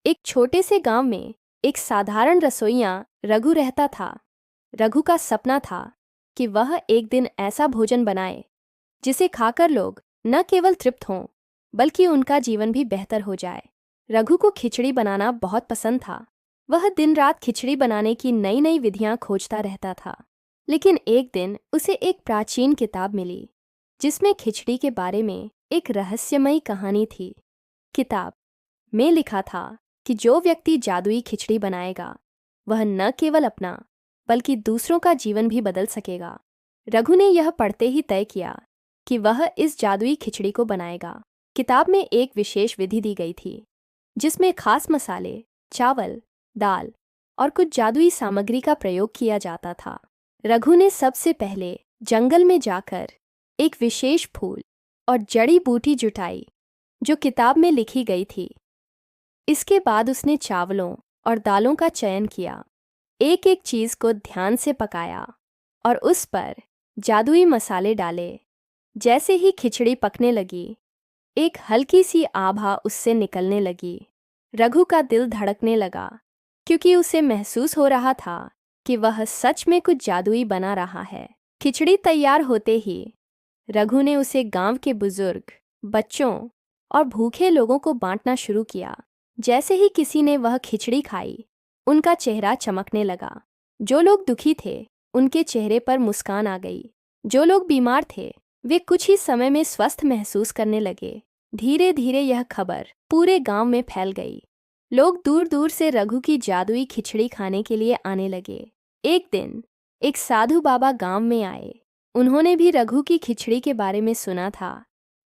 एक छोटे से गांव में एक साधारण रसोइया रघु रहता था। रघु का सपना था कि वह एक दिन ऐसा भोजन बनाए जिसे खाकर लोग न केवल तृप्त हों बल्कि उनका जीवन भी बेहतर हो जाए। रघु को खिचड़ी बनाना बहुत पसंद था। वह दिन रात खिचड़ी बनाने की नई नई विधियां खोजता रहता था। लेकिन एक दिन उसे एक प्राचीन किताब मिली जिसमें खिचड़ी के बारे में एक रहस्यमयी कहानी थी। किताब में लिखा था कि जो व्यक्ति जादुई खिचड़ी बनाएगा वह न केवल अपना बल्कि दूसरों का जीवन भी बदल सकेगा। रघु ने यह पढ़ते ही तय किया कि वह इस जादुई खिचड़ी को बनाएगा। किताब में एक विशेष विधि दी गई थी जिसमें खास मसाले, चावल, दाल और कुछ जादुई सामग्री का प्रयोग किया जाता था। रघु ने सबसे पहले जंगल में जाकर एक विशेष फूल और जड़ी बूटी जुटाई जो किताब में लिखी गई थी। इसके बाद उसने चावलों और दालों का चयन किया, एक एक चीज को ध्यान से पकाया और उस पर जादुई मसाले डाले। जैसे ही खिचड़ी पकने लगी, एक हल्की सी आभा उससे निकलने लगी। रघु का दिल धड़कने लगा क्योंकि उसे महसूस हो रहा था कि वह सच में कुछ जादुई बना रहा है। खिचड़ी तैयार होते ही रघु ने उसे गांव के बुजुर्ग, बच्चों और भूखे लोगों को बांटना शुरू किया। जैसे ही किसी ने वह खिचड़ी खाई, उनका चेहरा चमकने लगा। जो लोग दुखी थे, उनके चेहरे पर मुस्कान आ गई। जो लोग बीमार थे, वे कुछ ही समय में स्वस्थ महसूस करने लगे। धीरे धीरे यह खबर पूरे गांव में फैल गई। लोग दूर दूर से रघु की जादुई खिचड़ी खाने के लिए आने लगे। एक दिन एक साधु बाबा गांव में आए। उन्होंने भी रघु की खिचड़ी के बारे में सुना था।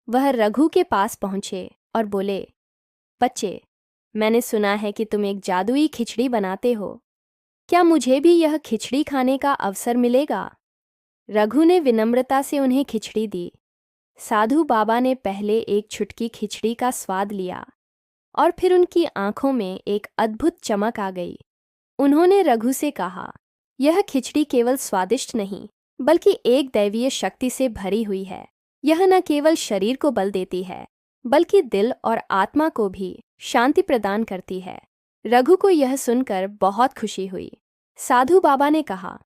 वह रघु के पास पहुंचे और बोले, बच्चे, मैंने सुना है कि तुम एक जादुई खिचड़ी बनाते हो। क्या मुझे भी यह खिचड़ी खाने का अवसर मिलेगा? रघु ने विनम्रता से उन्हें खिचड़ी दी। साधु बाबा ने पहले एक चुटकी खिचड़ी का स्वाद लिया और फिर उनकी आंखों में एक अद्भुत चमक आ गई। उन्होंने रघु से कहा, यह खिचड़ी केवल स्वादिष्ट नहीं बल्कि एक दैवीय शक्ति से भरी हुई है। यह न केवल शरीर को बल देती है बल्कि दिल और आत्मा को भी शांति प्रदान करती है। रघु को यह सुनकर बहुत खुशी हुई। साधु बाबा ने कहा,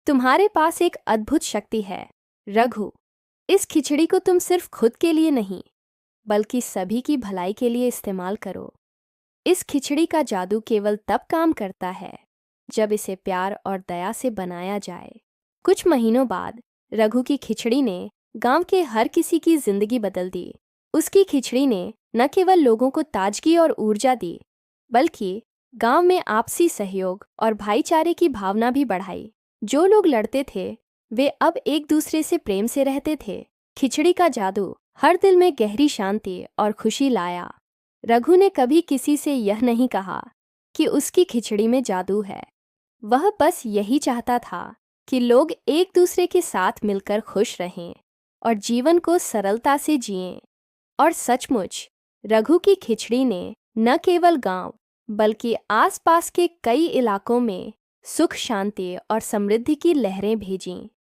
तुम्हारे पास एक अद्भुत शक्ति है रघु। इस खिचड़ी को तुम सिर्फ खुद के लिए नहीं बल्कि सभी की भलाई के लिए इस्तेमाल करो। इस खिचड़ी का जादू केवल तब काम करता है जब इसे प्यार और दया से बनाया जाए। कुछ महीनों बाद रघु की खिचड़ी ने गांव के हर किसी की जिंदगी बदल दी। उसकी खिचड़ी ने न केवल लोगों को ताजगी और ऊर्जा दी बल्कि गांव में आपसी सहयोग और भाईचारे की भावना भी बढ़ाई। जो लोग लड़ते थे वे अब एक दूसरे से प्रेम से रहते थे। खिचड़ी का जादू हर दिल में गहरी शांति और खुशी लाया। रघु ने कभी किसी से यह नहीं कहा कि उसकी खिचड़ी में जादू है। वह बस यही चाहता था कि लोग एक दूसरे के साथ मिलकर खुश रहें और जीवन को सरलता से जिएं। और सचमुच रघु की खिचड़ी ने न केवल गांव बल्कि आसपास के कई इलाकों में सुख, शांति और समृद्धि की लहरें भेजीं।